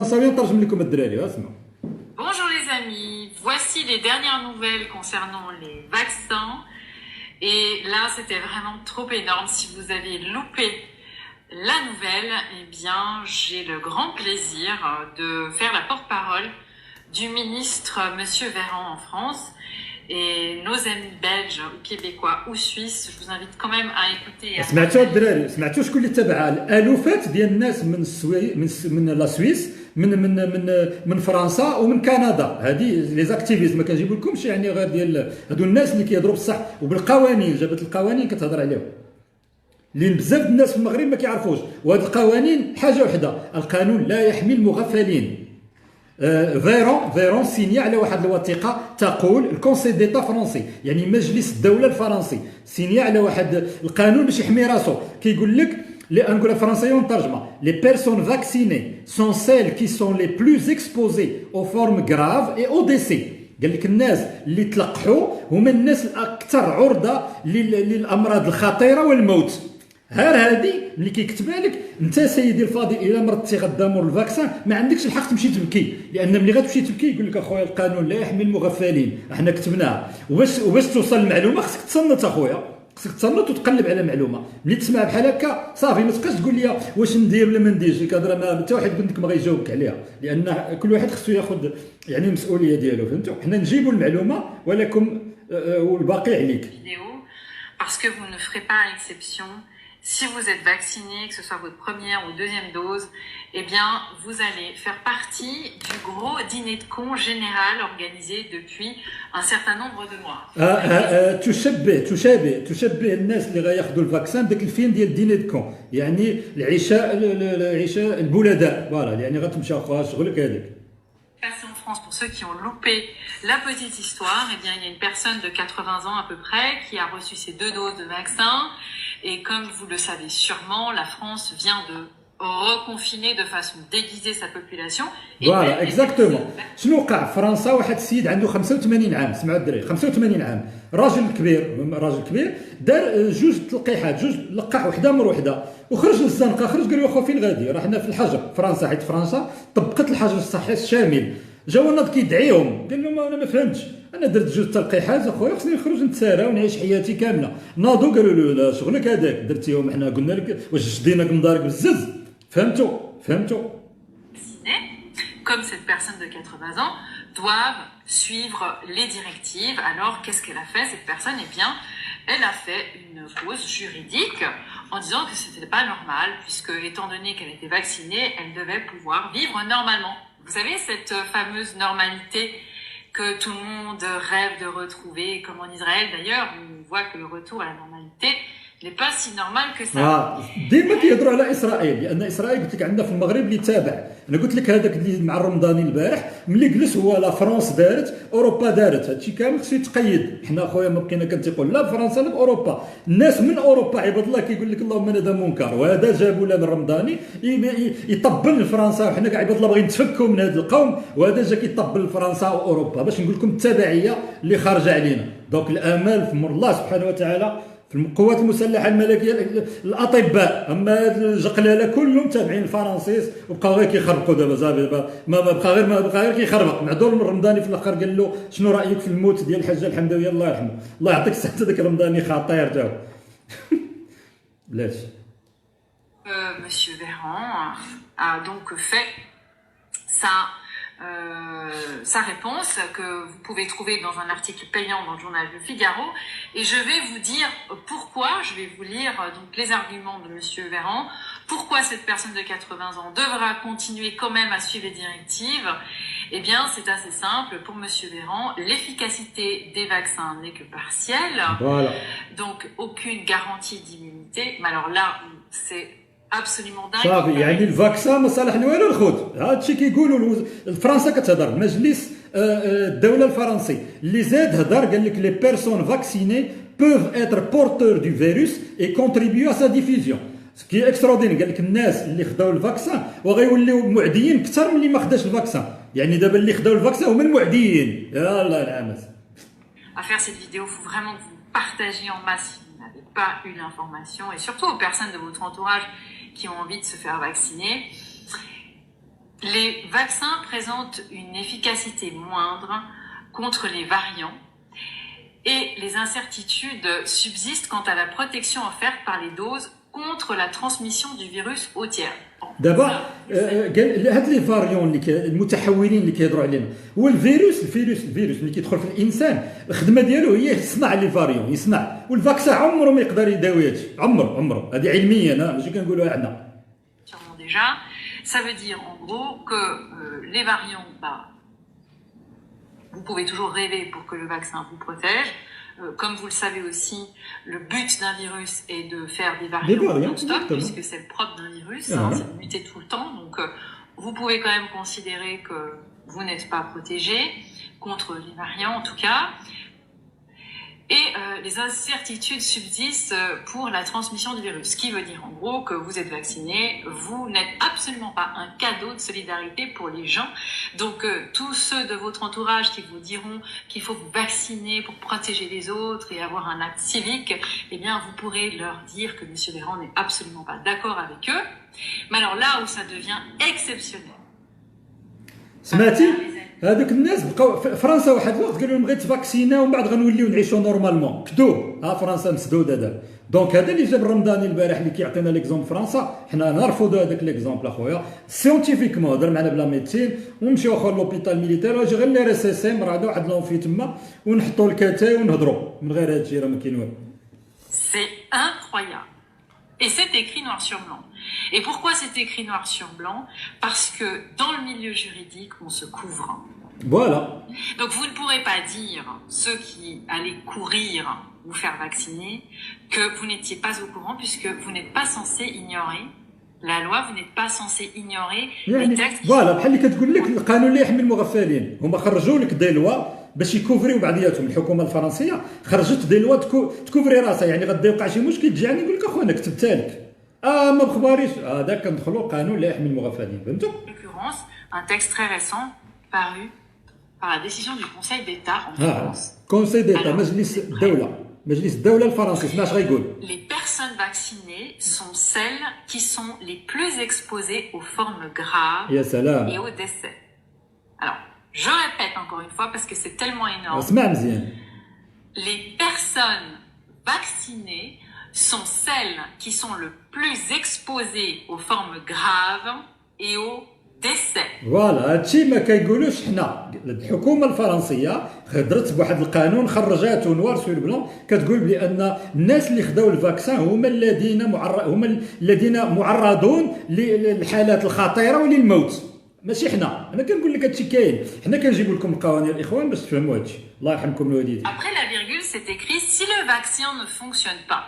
بالفرنساويه نترجم لكم الدراري اسمعوا. Bonjour les amis, voici les dernières nouvelles concernant les vaccins. Et là, c'était vraiment trop énorme. Si vous avez loupé la nouvelle, eh bien, j'ai le grand plaisir de faire la porte-parole du ministre Monsieur Véran en France. Et nos amis belges ou québécois ou suisses, je vous invite quand même à écouter. سمعتوا الدراري؟ سمعتوا شكون اللي تبع الالوفات ديال الناس من من لا سويس، من فرنسا ومن كندا. هذه لي زاكتيفيست ما كنجيب لكمش يعني غير ديال هادو الناس اللي كيهضروا بصح وبالقوانين، جابت القوانين كتهضر عليهم اللي بزاف الناس في المغرب ما كيعرفوش. وهاد القوانين حاجه وحده، القانون لا يحمي المغفلين. فيرون سيني على واحد الوثيقه تقول الكونسي ديتا فرنسي، يعني مجلس الدوله الفرنسي سيني على واحد القانون باش يحمي راسو. كيقول لك نقولها فرنسيه ونترجمها: les personnes vaccinées sont celles qui sont les plus exposées aux formes graves et au décès. قال لك الناس اللي تلقحوا هما الناس الاكثر عرضه للامراض الخطيره والموت. هذه ملي كيكتبها لك انت سيدي الفاضل، الا مرضتي غدا مور الفاكسان ما عندكش الحق تمشي تبكي، لان ملي غتمشي تبكي يقول لك اخويا القانون لا يحمي المغفلين، احنا كتبناها. وباش توصل المعلومه خصك تصنت اخويا، خصك تصنت وتقلب على معلومه. ملي تسمع بحال هكا صافي ما تبقاش تقول لي واش ندير ولا ما نديرش، الكهضره ما حتى واحد عندك ما غيجاوبك عليها، لان كل واحد خصو ياخذ يعني المسؤوليه ديالو. فهمتوا؟ حنا نجيبوا المعلومه ولكم والباقي عليك. Parce que vous ne ferez pas exception. Si vous êtes vacciné, que ce soit votre première ou deuxième dose, eh bien, vous allez faire partie du gros dîner de cons général organisé depuis un certain nombre de mois. تشبه الناس اللي غياخذوا الفاكسان بداك الفيلم ديال ديني دو كون، يعني العشاء البلداء، فوالا يعني غتمشي اخويا شغلك هذاك. En France, pour ceux qui ont loupé la petite histoire, eh bien, il y a une personne de 80 ans à peu près qui a reçu ses 2 doses de vaccin. Et comme vous le savez sûrement, la France vient de reconfiner de façon déguisée sa population. Voilà, exactement. شنو وقع في فرنسا؟ واحد السيد عنده 85 عام، سمعوا الدراري 85 عام، راجل كبير دار 2 تلقيحات، 2 لقح وحده مر وحده وخرج للزنقه. خرج قال له اخو فين غادي؟ راه حنا في الحجر فرنسا، حيت فرنسا طبقت الحجر الصحي الشامل. جاو الناض كيدعيهم قال لهم انا ما فهمتش، انا درت 2 تلقيحات اخويا خصني نخرج نتسارى ونعيش حياتي كامله. ناضوا قالوا له لا شغلك هذاك درتيهم، حنا قلنا لك واش شديناك من دارك بالزز. فهمتوا Comme cette personne de 80 ans doivent suivre les directives. Alors qu'est-ce qu'elle a fait cette personne? Eh bien, elle a fait une cause juridique en disant que c'était pas normal puisque étant donné qu'elle était vaccinée, elle devait pouvoir vivre normalement. Vous savez, cette fameuse normalité que tout le monde rêve de retrouver, comme en Israël d'ailleurs, on voit que le retour à la normalité n'est pas si normal que ça. ديما كيهضروا على اسرائيل، لان اسرائيل قلت لك عندنا في المغرب اللي تابع. انا قلت لك هذاك اللي مع الرمضاني البارح ملي جلس هو لا فرنسا دارت، اوروبا دارت، هادشي كامل خصو يتقيد. حنا اخويا ما بقينا كنتيقول لا بفرنسا لا باوروبا. الناس من اوروبا عباد الله كيقول لك اللهم هذا منكر، وهذا جابوا لنا الرمضاني يطبل لفرنسا، وحنا كاع عباد الله باغيين نتفكوا من هذا القوم، وهذا جا كيطبل لفرنسا واوروبا باش نقول لكم التبعيه اللي خارجه علينا. دونك الامال في امر الله سبحانه وتعالى في القوات المسلحه الملكيه الاطباء، اما الجقلاله كلهم تابعين الفرنسيس وبقاو غير كيخربقوا دابا صافي. ما بقى غير كيخربق. معذور من الرمضاني في الاخر قال له شنو رايك في الموت ديال الحاجه الحمدويه الله يرحمه، الله يعطيك الصحه. هذاك الرمضاني خطير تاهو. بلاش. Monsieur Véran a donc fait sa réponse que vous pouvez trouver dans un article payant dans le journal Le Figaro. Et je vais vous dire pourquoi, je vais vous lire donc les arguments de Monsieur Véran. Pourquoi cette personne de 80 ans devra continuer quand même à suivre les directives? Eh bien, c'est assez simple. Pour Monsieur Véran, l'efficacité des vaccins n'est que partielle. Voilà. Donc, aucune garantie d'immunité. Mais alors là, c'est absolument dingue. صافي يعني الفاكسان ما صالح والو الخوت. هادشي كيقولوا فرنسا كتهضر، مجلس الدوله الفرنسي اللي زاد هضر قال لك لي بيرسون فاكسيني peuvent être porteurs du virus et contribuer à sa diffusion. سكي اكستراordinaire. قال لك الناس اللي خداو الفاكسان وغيوليو معديين اكثر من اللي ما خداش الفاكسان. يعني دابا اللي خداو الفاكسان هما المعديين. يا الله العمس. À faire cette vidéo, il faut vraiment que vous partagiez en masse si vous n'avez pas eu l'information, et surtout aux personnes de votre entourage qui ont envie de se faire vacciner. Les vaccins présentent une efficacité moindre contre les variants et les incertitudes subsistent quant à la protection offerte par les doses contre la transmission du virus au tiers. دابا هاد لي فاريون المتحولين اللي كيهضروا علينا هو الفيروس اللي كيدخل في الانسان الخدمه ديالو هي يصنع لي فاريون يصنع والفاكسان عمره ما يقدر يداوي هادشي عمره هذه علميا ماشي كنقولوها حنا. Déjà, ça veut dire en gros que les variants, vous pouvez toujours rêver pour que le vaccin vous protège. Comme vous le savez aussi, le but d'un virus est de faire des variants non-stop, puisque c'est le propre d'un virus, c'est de muter tout le temps. Donc, vous pouvez quand même considérer que vous n'êtes pas protégé contre les variants, en tout cas. Et les incertitudes subsistent pour la transmission du virus, ce qui veut dire en gros que vous êtes vacciné, vous n'êtes absolument pas un cadeau de solidarité pour les gens. Donc tous ceux de votre entourage qui vous diront qu'il faut vous vacciner pour protéger les autres et avoir un acte civique, eh bien vous pourrez leur dire que M. Véran n'est absolument pas d'accord avec eux. Mais alors là où ça devient exceptionnel. سمعتي هذوك الناس بقاو فرنسا واحد الوقت قالوا لهم غير تفاكسينا ومن بعد غنوليو نعيشوا نورمالمون كذوب فرنسا مسدوده دابا دونك هذا اللي جاب الرمضاني البارح اللي كيعطينا ليكزومبل فرنسا حنا نرفضوا هذاك ليكزومبل اخويا سيونتيفيكمون هضر معنا بلا ميديسين ونمشيو اخو لوبيتال ميليتير واجي غير لي ريسيسيم راه واحد لونفي تما ونحطوا الكتاي ونهضروا من غير هادشي راه ما كاين والو. سي incroyable. Et c'est écrit noir sur blanc. Et pourquoi c'est écrit noir sur blanc? Parce que dans le milieu juridique, on se couvre. Voilà. Donc vous ne pourrez pas dire, ceux qui allaient courir vous faire vacciner, que vous n'étiez pas au courant, puisque vous n'êtes pas censé ignorer la loi, vous n'êtes pas censé ignorer les textes. Voilà, بحال اللي كتقول لك القانون اللي يحمي المغفلين هما خرجوا لك دي لوا باش يكوفريو بعضياتهم. الحكومه الفرنسيه خرجت دي لوا تكوفري راسها، يعني غادي يوقع شي مشكل تجي عندي نقول لك اخويا انا كتبتها لك ما بخباريش هذا كندخلوا القانون اللي يحمي المغفلين. فهمتوا؟ En l'occurrence, un texte très récent paru par la décision du Conseil d'État en France. Conseil d'État, مجلس الدولة الفرنسي سمعت غايقول. Les personnes vaccinées sont celles qui sont les plus exposées aux formes graves يا سلام. et aux décès. Alors, je répète encore une fois parce que c'est tellement énorme. اسمع مزيان. Les personnes vaccinées sont celles qui sont le plus exposées aux formes graves et aux décès. فوالا هادشي ما كيقولوش حنا. الحكومه الفرنسيه خدرت بواحد القانون خرجاته نوار سور بلون كتقول بان الناس اللي خداو الفاكسان هما الذين معرضون للحالات الخطيره وللموت ماشي حنا. انا كنقول لك هادشي كاين حنا كنجيبوا لكم القوانين الاخوان باش تفهموا هادشي. الله يرحمكم الوالدين. Après la virgule, c'est écrit si le vaccin ne fonctionne pas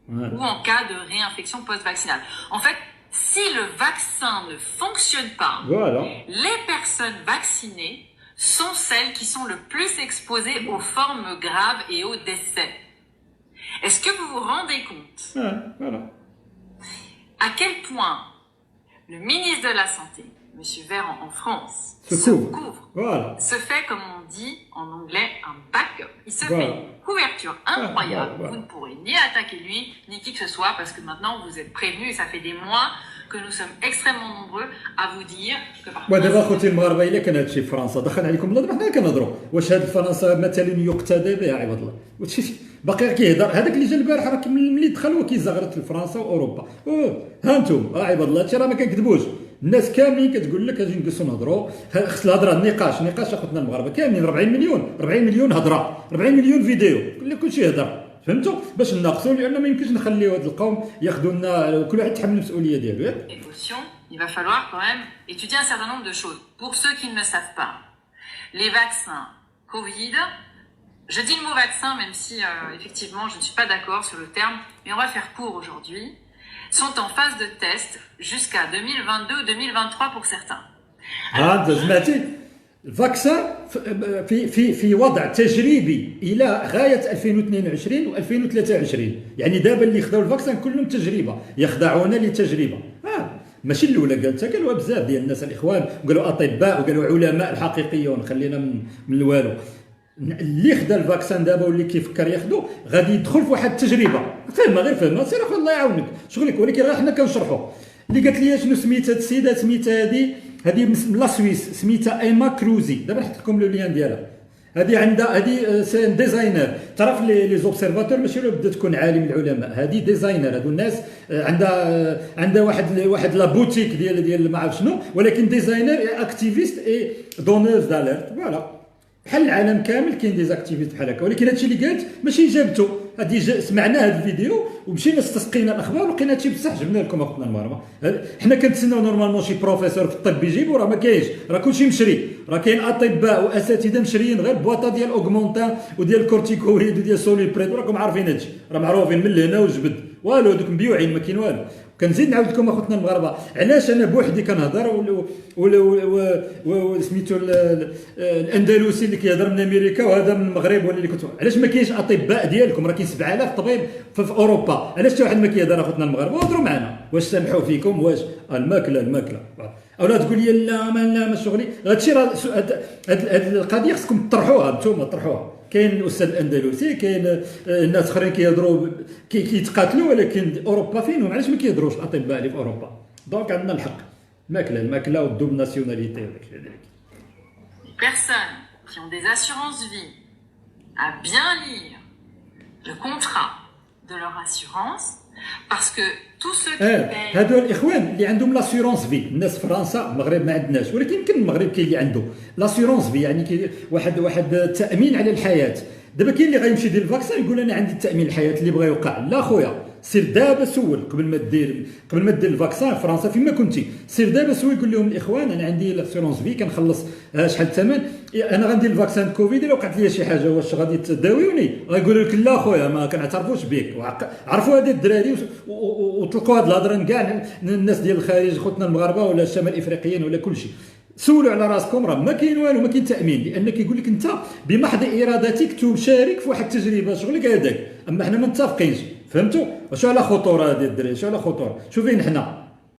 ou en cas de réinfection post-vaccinale. En fait, si le vaccin ne fonctionne pas, voilà. Les personnes vaccinées sont celles qui sont le plus exposées aux formes graves et aux décès. Est-ce que vous vous rendez compte voilà. à quel point le ministre de la Santé, M. Véran en France, se couvre. Voilà. Se fait, comme on dit en anglais, un backup. Il se fait une couverture incroyable. Vous ne pourrez ni attaquer lui, ni qui que ce soit, parce que maintenant vous êtes prévenus, et ça fait des mois que nous sommes extrêmement nombreux à vous dire que par ودابا خوتي المغاربه الا كان هادشي في فرنسا دخل عليكم الله حنا كنهضروا واش هاد فرنسا مثلا يقتدى بها عباد الله وشي باقي كيهضر هذاك اللي جا البارح راه ملي دخل هو كيزغرت لفرنسا واوروبا ها انتم عباد الله هادشي راه ما كنكذبوش. الناس كاملين كتقول لك اجي نجلسوا نهضروا خص الهضره النقاش اخوتنا المغاربه كاملين 40 مليون هضره 40 مليون فيديو كلشي هضر. فهمتوا باش نناقصوا لان ما يمكنش نخليو هاد القوم ياخذوا لنا كل واحد يتحمل المسؤوليه ديالو. Il va falloir quand même étudier un certain nombre de choses. Pour ceux qui ne le savent pas, les vaccins Covid, je dis le mot vaccin même si effectivement je ne suis pas d'accord sur le terme, mais on va faire court aujourd'hui, sont en phase de test jusqu'à 2022 ou 2023 pour certains. سمعتي الفاكسان في وضع تجريبي الى غايه 2022 و 2023 يعني دابا اللي خداو الفاكسان كلهم تجربه يخضعون لتجربه ماشي الاولى قالوها بزاف ديال الناس الاخوان وقالوا اطباء وقالوا علماء الحقيقيون خلينا من الوالو. اللي خدا الفاكسان دابا واللي كيفكر ياخذو غادي يدخل في واحد التجربه فهمها غير فهمها سير الله يعاونك شغلك ولكن غير حنا كنشرحوا. اللي قالت لي شنو سميت هاد السيده سميتها هادي هذه من لا سويس سميتها ايما كروزي، دابا نحط لكم لو ليان ديالها. هذه عندها هذه سي ديزاينر، تعرف لي زوبسيرفاتور ماشي لو بدا تكون عالم العلماء، هذه ديزاينر. هذو الناس عندها واحد لا بوتيك ديال ما عرف شنو، ولكن ديزاينر اكتيفيست اي دونوز داليرت. فوالا بحال العالم كامل كاين دي اكتيفيست بحال هكا، ولكن هادشي اللي قالت ماشي جابته، هذه سمعنا هذا الفيديو ومشينا استسقينا الاخبار ولقينا هادشي بصح. جبنا لكم اخوتنا المغاربه، حنا كنتسناو نورمالمون شي بروفيسور في الطب يجيبوا، راه ما كاينش، راه كلشي مشري، راه كاين اطباء واساتذه مشريين غير بواطه ديال اوغمونتان وديال الكورتيكويد وديال سوليبريد، وراكم عارفين هادشي، راه معروفين من لهنا وجبد والو، هذوك مبيوعين ما كاين والو. كنزيد نعاود لكم اخوتنا المغاربه علاش انا بوحدي كنهضر سميتو الاندلسي اللي كيهضر من امريكا وهذا من المغرب ولا اللي كنتو، علاش ما كاينش اطباء ديالكم؟ راه كاين 7000 طبيب في اوروبا، علاش حتى واحد ما كيهضر اخوتنا المغاربه؟ هضروا معنا، واش سامحوا فيكم؟ واش الماكله اولا تقول لي لا ما شغلي؟ هادشي راه هاد القضيه خصكم تطرحوها نتوما، طرحوها. كاين الاستاذ الاندلسي، كاين الناس اخرين كيهضروا كيتقاتلوا، ولكن اوروبا فينهم؟ علاش ما كيهضروش الاطباء اللي في اوروبا؟ دونك عندنا الحق، الماكله والدوبل ناسيوناليتي وداك الشيء. Les personnes qui ont des assurances vie à bien lire le contrat de leur assurance, parce que tous ceux qui payent. هادو الاخوان اللي عندهم لاسيورونس في، الناس في فرنسا المغرب ما عندناش، ولكن يمكن المغرب كاين اللي عنده لاسيورونس في، يعني واحد التامين على الحياه. دابا كاين اللي غيمشي يدير الفاكسان يقول انا عندي التامين الحياه اللي بغى يوقع. لا خويا، سير دابا سول قبل ما دير الفاكسان في فرنسا فيما كنتي، سير دابا سول قول لهم الاخوان انا عندي لاسيورونس في كنخلص شحال الثمن، انا غندير الفاكسان كوفيد، الا وقعت لي شي حاجه واش غادي تداويوني؟ غيقولوا لك لا خويا ما كنعترفوش بك. عرفوا هاد الدراري وطلقوا هاد الهضره كاع الناس ديال الخارج خوتنا المغاربه ولا الشمال الافريقيين ولا كلشي. سولوا على راسكم، راه ما كاين والو، ما كاين تامين، لان كيقول لك انت بمحض ارادتك تشارك في واحد التجربه شغلك هذاك، اما حنا ما متفقينش. فهمتوا؟ شو على خطوره هذه الدراري، شو على خطوره؟ شوفين حنا